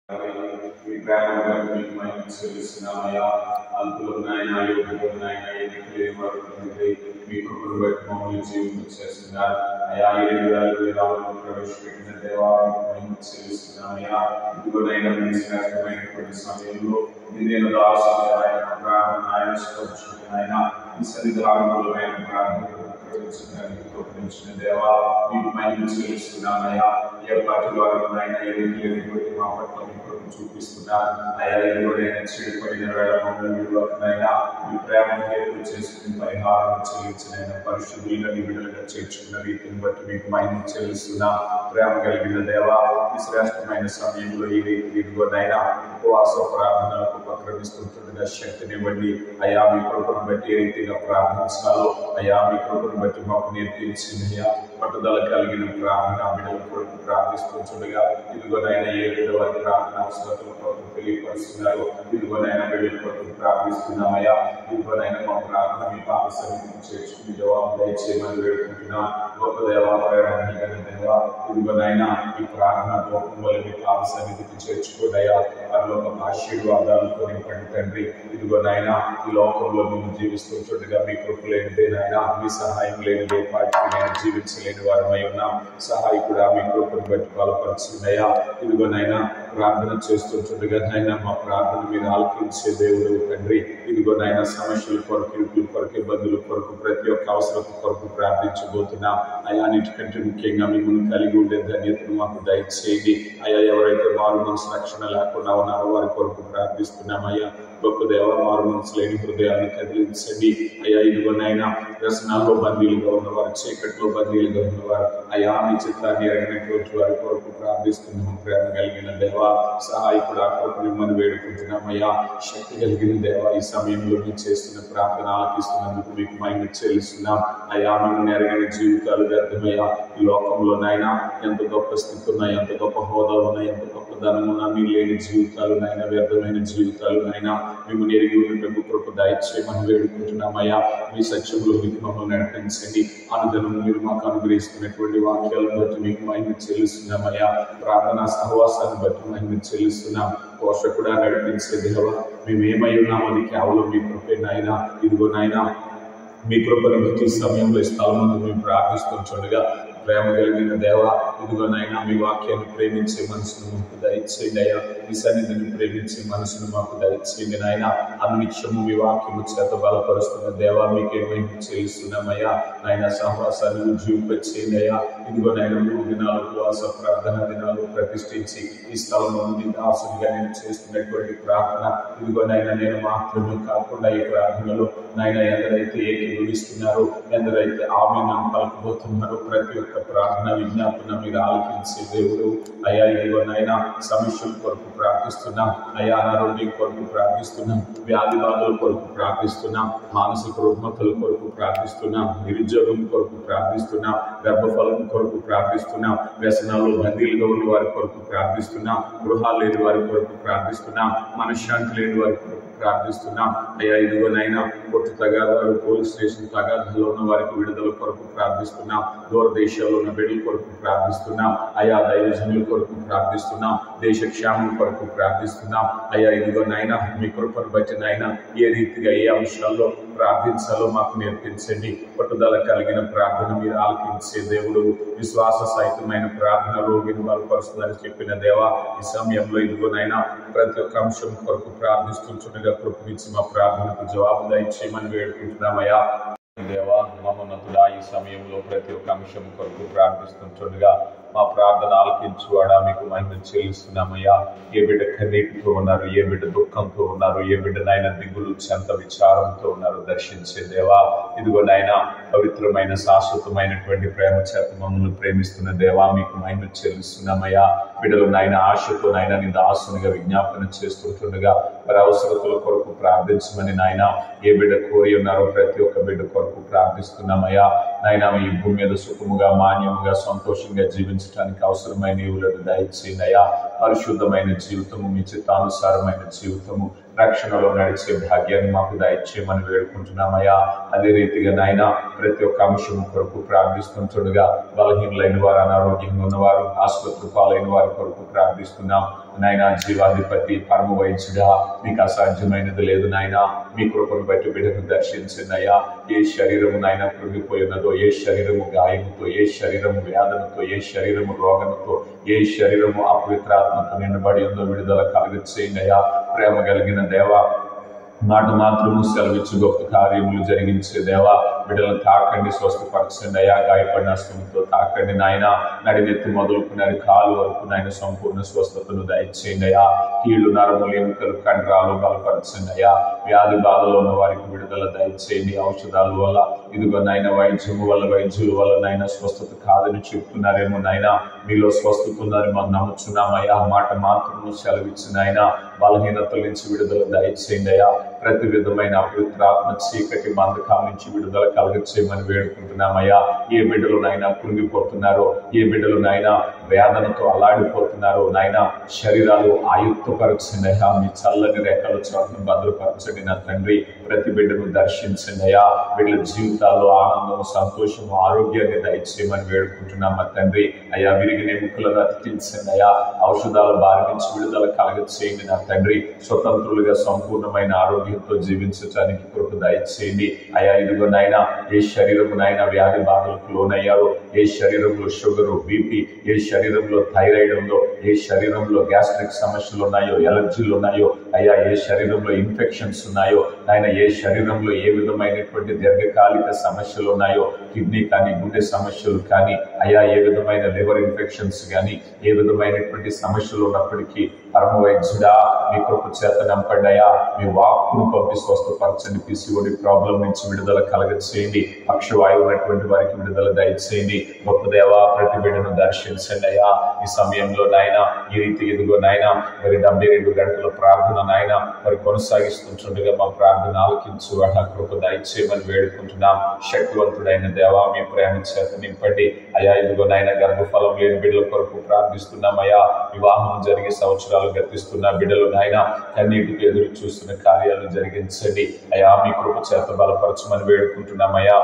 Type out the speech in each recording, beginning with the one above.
మీ ప్రేమ మీకు మహిమ చెల్లిస్తున్నామయ్యా. అద్భుతమైన యోగ్యమైన మీ కృపను బట్టి మమ్మల్ని జీవితం చేస్తున్నారు అయ్యా. 2026 ప్రవేశపెట్టిన దేవాలయం మహిమ చెల్లిస్తున్నామయ్యా. ఇదిగోనైనా మీ శ్రేష్టమైనటువంటి సమయంలో నేను ఆయన ఈ సన్నిధానంలో ఆయన ప్రార్థన దేవా మీకు మహిమ చెల్లిస్తున్నామయ్యా. ఏ పార్టీ వారు ఆయన ఏదైతే మా పట్ల మీకు చూపిస్తున్నారు అయ్యా. ఎవరైనా చెడిపడిన వేళ మీ ప్రేమను ఏర్పాటు చేసుకుని పరిహారం చెల్లించిన పరిశుద్ధులుగా విడుదలగా చేర్చుకున్న రీతిని బట్టి మీకు మహిమ చెల్లిస్తున్నా. ప్రేమ కలిగిన దేవా ఈ శ్రేష్టమైన సమయంలో ఈ రీతి ఇదిగోనైనా ఉపవాస ప్రార్థనలకు ఉపక్రమిస్తుంటుండగా శక్తినివ్వండి అయ్యా. మీ కృపను బట్టి ఏ రీతిగా ప్రార్థించాలో అయ్యా మీ కృపను బట్టి మాకు నేర్పించిందయ్యా. పట్టుదల కలిగిన ప్రార్థన బిడ్డల కొరకు ప్రార్థిస్తుండగా ఇదిగోనైనా ఏ విధవ ప్రార్థన అవసరతల కొరకు తెలియపరుస్తున్నారు. ఇదిగోనైనా బిడ్డల కొరకు ప్రార్థిస్తున్నామయ్యా. ఇదిగోనైనా మా ప్రార్థన మీ పాప సన్నిధిని చేర్చుకుని జవాబు దయచేయమని వేడుకుంటున్నా. గొప్ప దేవా ప్రేమ దేవా ఇదిగోనైనా ఈ ప్రార్థన గొప్ప వల్ల మీ పాప సన్నిధికి చేర్చుకోదయా. అందులో ఒక ఆశీర్వాదాలతో నింపండి తండ్రి. ఇదిగోనైనా ఈ లోకంలో మేము జీవిస్తుండగా మీ కృప లేనిదేనైనా మీ సహాయం లేనిదే పాటికి నేను జీవించలేని వారమై ఉన్నాం. సహాయకుడా మీ కృపను బట్టి బలపరుచున్నాయా. ఇదిగోనైనా ప్రార్థన చేస్తుండగా నైనా మా ప్రార్థన మీరు ఆలకించే దేవుడు తండ్రి. ఇదిగోనైనా సమస్యల కొరకు ఇరుకుల కొరకు ఇబ్బందుల కొరకు ప్రతి ఒక్క అవసరం కొరకు ప్రార్థించబోతున్నాం అయా. అన్నిటికంటే ముఖ్యంగా మిమ్మల్ని కలిగి ఉండే ధన్యతను మాకు దయచేయండి అయ్యా. ఎవరైతే మారు మనసు రక్షణ లేకుండా ఉన్నారో వారి కొరకు ప్రార్థిస్తున్నామయ్యా. గొప్ప దేవ మారు మనసు లేని హృదయాన్ని కదిలించండి అయ్యా. ఇదిగోనైనా వ్యసనాల్లో బందీలుగా ఉన్నవారు, చీకట్లో బందీలుగా ఉన్నవారు అయా మీ చిత్తాన్ని ఎరగినటువంటి వారి కొరకు ప్రార్థిస్తున్నాం. ప్రేమ కలిగిన దేవ సహాయకుడు ఆ కొరకు మిమ్మల్ని వేడుకుంటున్నామయ్యా. శక్తి కలిగిన దేవ ఈ సమయంలో మీరు చేస్తున్న ప్రార్థన ఆలకిస్తున్నందుకు మీకు మహిమ చెల్లిస్తున్నాం అయా. మిమ్మల్ని ఎరగిన జీవితాలు వ్యర్థమయ్యా. ఈ లోకంలోనైనా ఎంత గొప్ప స్థితి ఉన్నాయి, ఎంత గొప్ప హోదా ఉన్నాయి, ఎంత గొప్ప ధనం ఉన్నా మీరు లేని జీవితాలు నైనా, వ్యర్థమైన జీవితాలు నైనా మిమ్మల్ని ఎరిగి ఉన్నట్టు కృప దయచేయమని వేడుకుంటున్నామయ్యా. మీ సత్యంలో మీకు మమ్మల్ని నడిపించండి. అనుదినం మీరు మాకు అనుగ్రహిస్తున్నటువంటి వాక్యాలను బట్టి మీకు మహిమ చెల్లిస్తున్నామయ్యా. ప్రార్థనా సహవాసాన్ని బట్టి మహిమ చెల్లిస్తున్నాం. పోషకుడా నడిపించే దేవ మేమేమై ఉన్నామని కేవలం మీ కృపే నాయనా. ఇదిగోనైనా మీ కృపను బట్టి సమయంలో స్థలమందు మేము ప్రార్థిస్తుండగా ప్రేమ కలిగిన దేవ ఇదిగోనైనా మీ వాక్యాన్ని ప్రేమించే మనసును మాకు దయచేయండి అయ్యా. మీ సన్నిధిని ప్రేమించే మనసును మాకు దయచేయండి నాయన. అన్నిక్షము మీ వాక్యము చేత బలపరుస్తున్న దేవ మీకేమైనా చెల్లిస్తున్నామయ్యా. నాయన సహవాసాన్ని ఉజ్జీవింపచేయండి అయ్యా. ఇదిగోనైనా 3 దినాలు ఉపవాస ప్రార్థన దినాలు ప్రతిష్ఠించి ఈ స్థలం నుండి దాసునిగా నేను చేస్తున్నటువంటి ప్రార్థన ఇదిగోనైనా నేను మాత్రమే కాకుండా ఈ ప్రార్థనలో నాయన ఎందరైతే ఏకీభవిస్తున్నారో, ఎందరైతే ఆమేన్ పలుకుబోతున్నారో ప్రతి ఒక్క ప్రార్థన విజ్ఞాపన మీరు ఆలకించే దేవుడు అయ్యా. ఇదిగోనైనా సమస్యల కొరకు ప్రార్థిస్తున్నాం అయ్యా. అనారోగ్యం కొరకు ప్రార్థిస్తున్నాం, వ్యాధి బాధల కొరకు ప్రార్థిస్తున్నాం, మానసిక రుగ్మతల కొరకు ప్రార్థిస్తున్నాం, నిరుద్యోగం కొరకు ప్రార్థిస్తున్నాం, గర్భఫలం కొరకు ప్రార్థిస్తున్నాం, వ్యసనాల్లో బందీలుగా ఉన్న వారి కొరకు ప్రార్థిస్తున్నాం, గృహాలు లేని వారి కొరకు ప్రార్థిస్తున్నాం, మనశ్శాంతి లేని వారి కొరకు ప్రార్థిస్తున్నాం అయ్యా. ఇదిగోనైనా కొట్టు తగాదాలు, పోలీస్ స్టేషన్ తగాదాల్లో ఉన్న వారికి విడుదల కొరకు ప్రార్థిస్తున్నాం. దూర దేశాల్లో ఉన్న బిడ్డల కొరకు ప్రార్థిస్తున్నాం అయ్యా. దైవజనుల కొరకు ప్రార్థిస్తున్నాం. దేశ క్షేమం కొరకు ప్రార్థిస్తున్నాం అయ్యా. ఇదిగోనైనా మీ కృపను బట్టి నైనా ఏ రీతిగా ఏ అంశాల్లో ప్రార్థించాలో మాకు నేర్పించండి. పట్టుదల కలిగిన ప్రార్థన మీరు ఆలకించే దేవుడు. విశ్వాస సహితమైన ప్రార్థన రోగిని బలపరుస్తుందని చెప్పిన దేవా ఈ సమయంలో ఇదిగోనైనా ప్రతి ఒక్క అంశం కొరకు ప్రార్థిస్తుండగా కృపనిచ్చి మా ప్రార్థనకు జవాబు దయచేయమని వేడుకుంటున్నామయ్యా. దేవా మమ్మల్ని ఈ సమయంలో ప్రతి ఒక్క అంశం కొరకు ప్రార్థిస్తుండగా మా ప్రార్థన ఆలకించువాడా మీకు మహిమ చెల్లిస్తున్నామయ్యా. ఏ బిడ్డ కన్నీటితో ఉన్నారు, ఏ బిడ్డ దుఃఖంతో ఉన్నారు, ఏ బిడ్డ నాయన దిగులు చెంత విచారంతో ఉన్నారు దర్శించే దేవా. ఇదిగో నాయన పవిత్రమైన శాశ్వతమైనటువంటి ప్రేమ చేత మమ్మల్ని ప్రేమిస్తున్న దేవా మీకు మహిమ చెల్లిస్తున్నామయ్యా. బిడ్డలు నాయన ఆశతో నాయన నీ దాసునిగా విజ్ఞాపన చేస్తుండగా వారి అవసరతల కొరకు ప్రార్థించమని నాయన ఏ బిడ్డ కోరి ఉన్నారో ప్రతి ఒక్క బిడ్డ కొరకు ప్రార్థిస్తున్నామయ్యా. నాయన ఈ భూమి మీద సుఖముగా, మాన్యముగా, సంతోషంగా జీవించడానికి అవసరమైన ఈవులను దయచేయండి అయ్యా. పరిశుద్ధమైన జీవితము, మీ చిత్తానుసారమైన జీవితము, రక్షణలో నడిచే భాగ్యాన్ని మాకు దయచేయమని వేడుకుంటున్నామయ్యా. అదే రీతిగా నాయన ప్రతి ఒక్క అంశం కొరకు ప్రార్థిస్తుండగా బలహీనులైన వారు, అనారోగ్యంగా ఉన్నవారు, ఆసుపత్రి పాలైన వారి కొరకు ప్రార్థిస్తున్నాం నాయన జీవాధిపతి పరమ వైద్యుడా, మీకు అసాధ్యమైనది లేదు నాయన. మీ కృపను బట్టి బిడ్డను దర్శించండి అయ్యా. ఏ శరీరము నాయన కృంగిపోయి ఉన్నదో, ఏ శరీరము గాయముతో, ఏ శరీరము వ్యాధులతో, ఏ శరీరము రోగముతో, ఏ శరీరము అపవిత్రాత్మతో నిండబడి ఉందో విడుదల కలుగచేయండి అయ్యా. ప్రేమ కలిగిన దేవా, మాట మాత్రము సెలవిచ్చు గొప్ప కార్యములు జరిగించే దేవా, బిడ్డలను తాకండి, స్వస్థపరచండి అయ్యా. గాయపడిన శ్రమతో తాకండి నాయన. నడినెత్తి మొదలుకున్నారు కాలు వరకు నాయన సంపూర్ణ స్వస్థతను దయచేయండి అయ్యా. కీళ్లు, నరములు, ఎముకలు, కండరాలు బలపరచండి అయ్యా. వ్యాధి బాధలో ఉన్న వారికి విడుదల దయచేయండి. ఔషధాల వల్ల ఇదిగో నాయన వైద్యము వల్ల, వైద్యుల వల్ల నాయన స్వస్థత కాదని చెప్తున్నారేమో నాయన. మీలో స్వస్థత ఉందని మనం నమ్ముచున్నామయ్యా. మాట మాత్రము సెలవిచ్చిన ఆయన బలహీనతల నుంచి విడుదల దయచేయండి అయ్యా. ప్రతి విధమైన అపవిత్రాత్మ చీకటి మందకాల నుంచి విడుదల కలగచేయమని వేడుకుంటున్నామయ్యా. ఏ బిడ్డలు నాయన కృంగిపోతున్నారో, ఏ బిడ్డలు నాయన వేదనతో అలాడిపోతున్నారో నాయన, శరీరాలు ఆయుక్తపరచండి అయ్యా. మీ చల్లని రేఖల చోట్ను భద్రపరచండి నా తండ్రి. ప్రతి బిడ్డను దర్శించండి అయ్యా. బిడ్డల జీవితాల్లో ఆనందం, సంతోషము, ఆరోగ్యాన్ని దయచేయమని వేడుకుంటున్నాం మా తండ్రి. అయ్యా, విరిగిన ఎముకలను అతికించండి అయ్యా. ఔషధాల బారి నుంచి విడుదల కలగచేయండి నా తండ్రి. స్వతంత్రులుగా సంపూర్ణమైన ఆరోగ్యంతో జీవించడానికి కృప దయచేయండి అయ్యా. ఇదిగో నాయన, ఏ శరీరము నాయన వ్యాధి బాధలకు లోనయ్యారో, ఏ శరీరంలో షుగరు, బీపీ, ఏ శరీరంలో థైరాయిడ్ ఉందో, ఏ శరీరంలో గ్యాస్ట్రిక్ సమస్యలు ఉన్నాయో, ఎలర్జీలు ఉన్నాయో అయ్యా, ఏ శరీరంలో ఇన్ఫెక్షన్స్ ఉన్నాయో నాయన, ఏ శరీరంలో ఏ విధమైనటువంటి దీర్ఘకాలిక సమస్యలు ఉన్నాయో, కిడ్నీ కానీ, గుండె సమస్యలు కానీ అయ్యా, ఏ విధమైన లివర్ ఇన్ఫెక్షన్స్ కానీ, ఏ విధమైనటువంటి సమస్యలు ఉన్నప్పటికీ పరమ వైద్యుడా, మీ కృప చేత నంపండి అయ్యా. మీ వాక్కును పంపి స్వస్థపరచండి. పిసిఓడి ప్రాబ్లం నుంచి విడుదల కలగచేయండి. పక్షవాయువు ఉన్నటువంటి వారికి విడుదల దయచేయండి. గొప్ప దేవా, ప్రతి బిడ్డను దర్శించండి అయ్యా. ఈ సమయంలో నాయన ఈ రీతి ఎదుగో నాయన మరి 72 గంటల ప్రార్థన నాయన మరి కొనసాగిస్తుండగా మా ప్రార్థన ఆలకించు అలా కృప దయచేయమని వేడుకుంటున్నాం. శక్తివంతుడైన దేవా, మీ ప్రేమ చేత నింపండి అయ్యా. ఇదిగో నాయన గర్భఫలం లేని బిడ్డల కొరకు ప్రార్థిస్తున్నాం అయ్యా. వివాహం జరిగే సంవత్సరాలు గతిస్తున్న బిడ్డలు నాయన కన్నీటికి ఎదురు చూస్తున్న కార్యాలు జరిగించండి అయ్యా. మీ కృప చేత బలపరచమని వేడుకుంటున్నాం అయ్యా.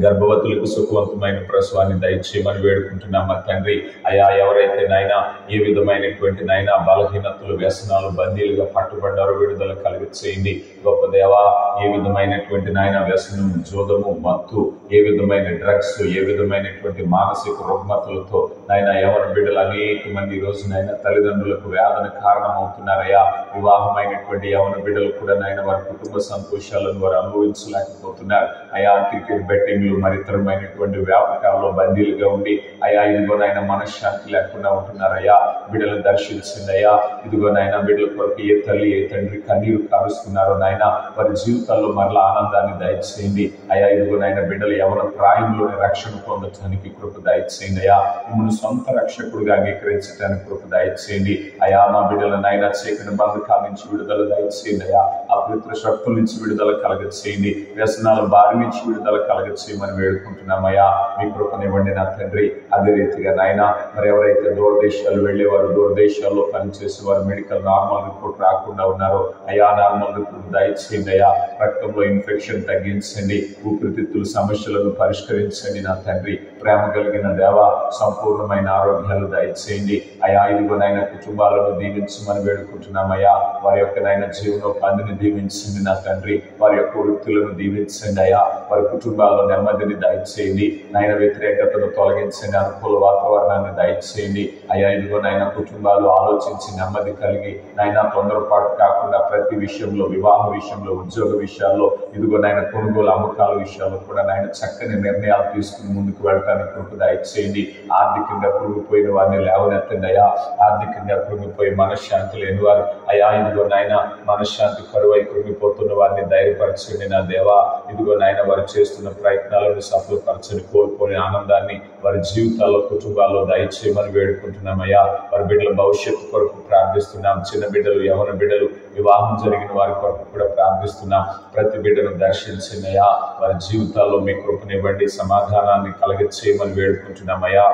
గర్భవతులకు సుఖవంతమైన ప్రసవాన్ని దయచేయమని వేడుకుంటున్నాం మా తండ్రి. అయ్యా, ఎవరైతే నాయన ఏ విధమైనటువంటి నాయన బలహీనతలు, వ్యసనాలు, బందీలుగా పట్టుబడ్డారో విడుదల కలుగచేయండి. గొప్ప దేవా, ఏ విధమైనటువంటి నాయన వ్యసనం, జోదము, మత్తు, ఏ విధమైన డ్రగ్స్, ఏ విధమైనటువంటి మానసిక రుగ్మతలతో నాయన యవన బిడ్డలు అనేక మంది ఈ రోజు నాయన తల్లిదండ్రులకు వేదన కారణమవుతున్నారయ్యా. వివాహమైనటువంటి యవన బిడ్డలు కూడా నాయన వారి కుటుంబ సంతోషాలను వారు అనుభవించలేకపోతున్నారు అయ్యా. క్రికెట్ బెట్టింగ్లు, మరితరమైనటువంటి వ్యాపకాల్లో బందీలుగా ఉండి అయ్యా ఇదిగో నాయన మనశ్శాంతి లేకుండా ఉంటున్నారయ్యా. బిడ్డలు దర్శించింది అయ్యా. ఇదిగో నాయన బిడ్డల కొరకు ఏ తల్లి, ఏ తండ్రి కన్నీరు కారుస్తున్నారో నాయన వారి జీవితాల్లో మరలా ఆనందాన్ని దయచేయండి అయ్యా. ఇదిగో నాయన బిడ్డలు యవన ప్రాయంలోని రక్షణ పొందటానికి కృప దయచేయండి అయ్యా. మిమ్మల్ని సొంత రక్షకుడిగా అంగీకరించడానికి కృప దయచేయండి అయ్యా. మా బిడ్డల నాయన చీకటి బంధకాల నుంచి విడుదల దయచేయండి అయ్యా. అపవిత్ర శక్తుల నుంచి విడుదల కలగచేయండి. వ్యసనాల బారి నుంచి విడుదల కలగచేయమని వేడుకుంటున్నామయ్యా. మీ కృపనివ్వండి నా తండ్రి. అదే రీతిగా నాయన మరి ఎవరైతే దూరదేశాలు వెళ్ళేవారు, దూరదేశాల్లో పనిచేసేవారు, మెడికల్ నార్మల్ రిపోర్ట్ రాకుండా ఉన్నారో అయ్యా, నార్మల్ రిపోర్ట్ దయచేయండి అయ్యా. రక్తంలో ఇన్ఫెక్షన్ తగ్గించండి. ఊపిరితిత్తుల సమస్యలను పరిష్కరించండి నా తండ్రి. ప్రేమ కలిగిన దేవ, సంపూర్ణమైన ఆరోగ్యాలు దయచేయండి అయ్యా. ఇదిగో నాయన కుటుంబాలను దీవించమని వేడుకుంటున్నామయ్యా. వారి యొక్క నాయన జీవనోపాధిని దీవించండి నా తండ్రి. వారి యొక్క వృత్తులను దీవించండి అయ్యా. వారి కుటుంబాల్లో నెమ్మదిని దయచేయండి నాయన. వ్యతిరేకతను తొలగించండి. అనుకూల వాతావరణాన్ని దయచేయండి అయ్యా. ఇదిగో నాయన కుటుంబాలు ఆలోచించి నెమ్మది కలిగి నాయన తొందరపాటు కాకుండా ప్రతి విషయంలో, వివాహ విషయంలో, ఉద్యోగ విషయాల్లో, ఇదిగో నాయన కొనుగోలు అమ్మకాల విషయాల్లో కూడా నాయన చక్కని నిర్ణయాలు తీసుకుని ముందుకు వెళ్ళటానికి కృప దయచేయండి. ఆర్థికంగా కృంగిపోయిన వారిని లేవనెత్తండి అయ్యా. ఆర్థికంగా కృంగిపోయి మనశ్శాంతి లేని వారు అయ్యా, ఇదిగో నాయన మనశ్శాంతి కరువై కృంగిపోతున్న వారిని ధైర్యపరచండి నా దేవా. ఇదిగో నాయన వారు చేస్తున్న ప్రయత్నాలను సఫలపరచని, కోల్పోని ఆనందాన్ని వారి జీవితాల్లో, కుటుంబాల్లో దయచేయమని వేడుకుంటున్నామయ్యా. వారి బిడ్డల భవిష్యత్తు కొరకు ప్రార్థిస్తున్నాం. చిన్న బిడ్డలు, యవన బిడ్డలు, వివాహం జరిగిన వారి కొరకు కూడా ప్రార్థిస్తున్నాం. ప్రతి బిడ్డను దర్శించినయ్యా. వారి జీవితాల్లో మీ కృపనివ్వండి, సమాధానాన్ని కలగచేయమని వేడుకుంటున్నామయ్యా.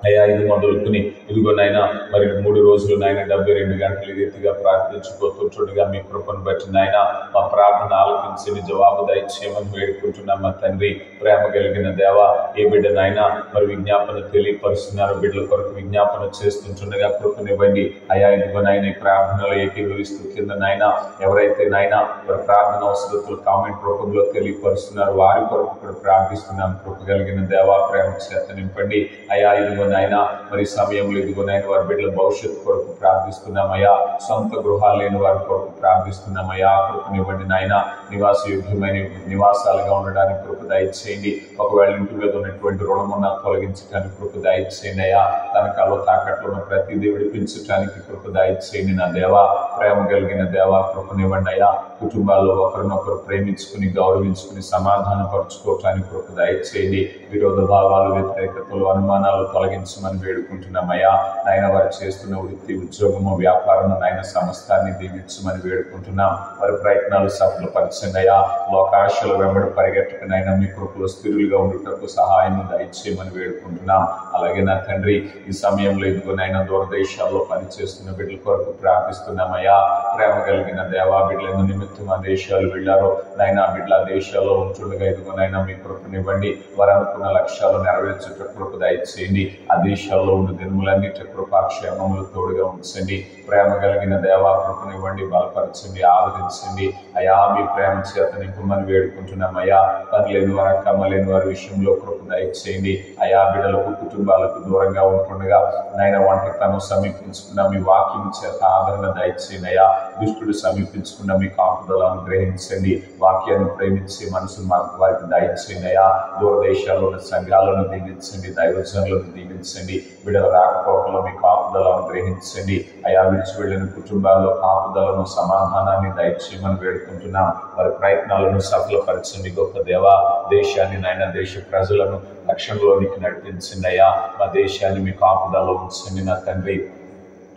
అయ్యా ఇది మొదలుకుని ఇదిగోనైనా మరి 3 రోజులు నాయన 72 గంటలు రీతిగా ప్రార్థించుకోతుండగా మీ కృపను బట్టి నాయన మా ప్రార్థన ఆలకించి నీ జవాబు దయచేయమని వేడుకుంటున్నాం. మా తండ్రి, ప్రేమ కలిగిన దేవ, ఏ బిడ్డనైనా మరి విజ్ఞాపన తెలియపరుస్తున్నారు, బిడ్డల కొరకు విజ్ఞాపన చేస్తుండగా కృపనివ్వండి. అయ్యా ఇదిగోనైనా ఈ ప్రార్థనలో ఏకీభవిస్తూ కింద నాయన ఎవరైతే నాయన మరి ప్రార్థన అవసరతలు కామెంట్ రూపంలో తెలియపరుస్తున్నారు వారి కొరకు కూడా ప్రార్థిస్తున్నాం. కృప కలిగిన దేవ, ప్రేమ చేత నింపండి. అయ్యా ఇదిగోనైనా మరి సమయంలో ఇదిగోనైనా వారి బిడ్డల భవిష్యత్తు కొరకు ప్రార్థిస్తున్నామయ్యా. సొంత గృహాలు లేని వారి కొరకు ప్రార్థిస్తున్నామయ్యా. కృపనివ్వండి నాయన. నివాస యోగ్యమైన నివాసాలుగా ఉండడానికి కృప దయచేయండి. ఒకవేళ ఇంటి మీద ఉన్నటువంటి రుణమున్న తొలగించడానికి కృప దయచేయండి అయ్యా. తనకాలో తాకట్లో ఉన్న ప్రతిదీ విడిపించడానికి కృప దయచేయండి నా దేవా. ప్రేమ కలిగిన దేవా, కృపనివ్వండి అయ్యా. కుటుంబాల్లో ఒకరినొకరు ప్రేమించుకుని గౌరవించుకుని సమాధానపరుచుకోవటానికి కృప దయచేయండి. విరోధ భావాలు, వ్యతిరేకతలు, అనుమానాలు తొలగించమని వేడుకుంటున్నామయ్యా. నాయన వారు చేస్తున్న వృత్తి, ఉద్యోగము, వ్యాపారం నాయన సమస్తాన్ని దీవించమని వేడుకుంటున్నాం. వారి ప్రయత్నాలు సఫలపరచండి అయ్యా. లోకాశల వెంబడి పరిగెట్టకనైనా మీ కృపలో స్థిరులుగా ఉండుటకు సహాయం దయచేయమని వేడుకుంటున్నాం. అలాగే నా తండ్రి, ఈ సమయంలో ఇదిగోనైనా దూరదేశాల్లో పనిచేస్తున్న బిడ్డల కొరకు ప్రార్థిస్తున్నామయ్యా. ప్రేమ కలిగిన దేవా, బిడ్డల నిమిత్తం ఆ దేశాలు వెళ్ళారో నాయన బిడ్డల దేశాల్లో ఉంటుండగా ఇదిగోనైనా మీ కృపనివ్వండి. వారు అనుకున్న లక్ష్యాలు నెరవేర్చుట కృప దయచేయండి. ఆ దేశాల్లో ఉన్న దినములన్నిటి కృపాక్షేమములు తోడుగా ఉంచండి. ప్రేమ కలిగిన దేవా, కృపనివ్వండి, బలపరచండి, ఆదరించండి అయ్యా. మీ ప్రేమ చేత నింపమని వేడుకుంటున్నామయ్యా. పని లేని వారు, అక్కమ్మ లేని వారి విషయంలో కృప దయచేయండి అయా. బిడ్డలకు, కుటుంబాలకు దూరంగా ఉంటుండగా నాయన ఒంటరితనం సమీపించుకున్న మీ వాక్యం చేత ఆదరణ దయచేయండి అయ్యా. దుష్టుడు సమీపించుకున్న మీ కాపుదల అనుగ్రహించండి. వాక్యాన్ని ప్రేమించి మనసును వారికి దయచేయండి అయ్యా. దూరదేశాల్లో ఉన్న సంఘాలను దీవించండి, దైవజనులను దీవించండి. బిడ్డల రాకపోకలో మీ కాపుదల అనుగ్రహించండి అయా. విడిచి వెళ్ళిన కుటుంబాల్లో కాపుదలను, సమాధానాన్ని దయచేయమని వేడుకుంటున్నాం. వారి ప్రయత్నాలను సఫలపరచండి గొప్ప దేవా. దేశాన్ని నాయన, దేశ ప్రజలను రక్షణలోనికి నడిపించండి అయ్యా. మా దేశాన్ని మీ కాపుదలలో ఉంచండి నా తండ్రి.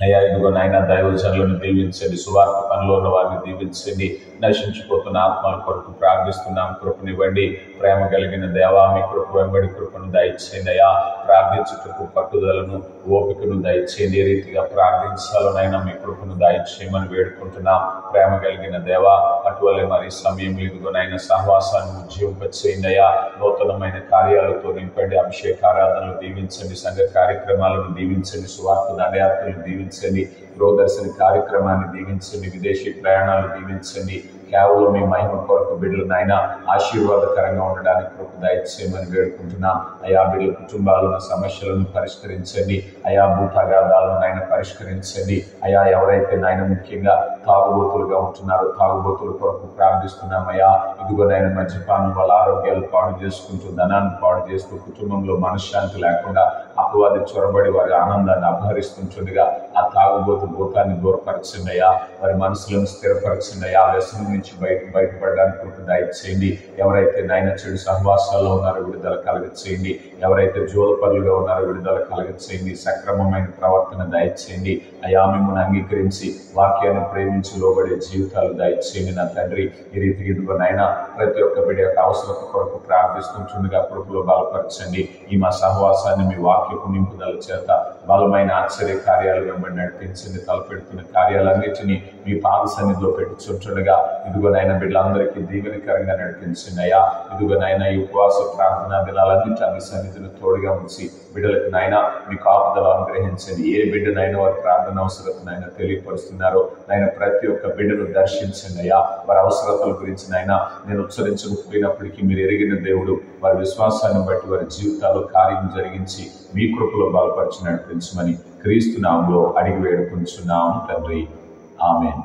అయ్యా ఇదిగో నాయన దైవజనులను దీవించండి, సువార్త పనిలో ఉన్న వారిని దీవించండి. నశించిపోతున్న ఆత్మల కొరకు ప్రార్థిస్తున్నాం. కృపనివ్వండి. ప్రేమ కలిగిన దేవా, మీ కృప వెంబడి కృపను దయచేయండి అయ్యా. ప్రార్థించుటకు పట్టుదలను, ఓపికను దయచేయండి. ఏ రీతిగా ప్రార్థించాలనైనా మీ కృపను దయచేయమని వేడుకుంటున్నాం. ప్రేమ కలిగిన దేవా, అటువలే మరి సమయంలో ఇదిగోనైనా సహవాసాన్ని ఉజ్జీవింపచేయండి అయ్యా. నూతనమైన కార్యాలతో నింపండి. అభిషేక ఆరాధనలు దీవించండి, సంఘ కార్యక్రమాలను దీవించండి, సువార్త దండయాత్రలు దీవించండి, గృహదర్శన కార్యక్రమాన్ని దీవించండి, విదేశీ ప్రయాణాలు దీవించండి. కేవలం మీ మహిమ కొరకు బిడ్డలు నాయన ఆశీర్వాదకరంగా ఉండడానికి కృప దయచేయమని వేడుకుంటున్నాం అయా. బిడ్డల కుటుంబాలను, సమస్యలను పరిష్కరించండి అయా. భూతగాదాలను నాయన పరిష్కరించండి అయా. ఎవరైతే నాయన ముఖ్యంగా తాగుబోతులుగా ఉంటున్నారో తాగుబోతుల కొరకు ప్రార్థిస్తున్నాం అయా. ఇదిగో నాయన మద్యపానం వాళ్ళ ఆరోగ్యాలు పాడు చేసుకుంటూ, ధనాన్ని పాడు చేస్తూ, కుటుంబంలో మనశ్శాంతి లేకుండా అపవాది చొరబడి వారి ఆనందాన్ని అపహరిస్తుండగా ఆ తాగుబోతు భూతాన్ని దూరపరచండి అయ్యా. వారి మనసులను స్థిరపరచండి అయ్యా. వ్యసనం నుంచి బయటపడడానికి కృప దయచేయండి. ఎవరైతే నాయన చెడు సహవాసాల్లో ఉన్నారో విడుదల కలగచేయండి. ఎవరైతే జోలపరులుగా ఉన్నారో విడుదల కలగచేయండి. సక్రమమైన ప్రవర్తన దయచేయండి అయా. మిమ్మల్ని అంగీకరించి వాక్యాన్ని ప్రేమించి లోబడే జీవితాలు దయచేయండి నా తండ్రి. ఈ రీతికి ఇదిగో నాయన ప్రతి ఒక్క బిడ్డ యొక్క అవసరత కొరకు ప్రార్థిస్తుండగా కృపలో బలపరచండి. ఈ మా సహవాసాన్ని మీ వాక్యపు నింపుదల చేత బలమైన ఆశ్చర్య కార్యాలు వెంబడి నడిపించండి. తలపెడుతున్న కార్యాలన్నిటినీ మీ పాద సన్నిధిలో పెట్టుచుంటుండగా ఇదిగో నాయన బిడ్డలందరికీ దీవెనకరంగా నడిపించండి అయ్యా. ఇదిగో నాయన ఈ ఉపవాస ప్రార్థనా దినాలన్నింటి మీ సన్నిధిని తోడుగా ఉంచి బిడ్డలకు నాయన మీ కాపుదల అనుగ్రహించండి. ఏ బిడ్డనైనా వారి ప్రార్థన అవసరతనైనా తెలియపరుస్తున్నారో నాయన ప్రతి ఒక్క బిడ్డను దర్శించండి అయ్యా. వారి అవసరతల గురించి నాయన నేను ఉచ్చరించకపోయినప్పటికీ మీరు ఎరిగిన దేవుడు. వారి విశ్వాసాన్ని బట్టి వారి జీవితాల్లో కార్యం జరిగించి మీ కృపలో బలపరిచి నడిపించమని క్రీస్తు నామములో అడిగి వేడుకుంటున్నాము తండ్రి. ఆమేన్.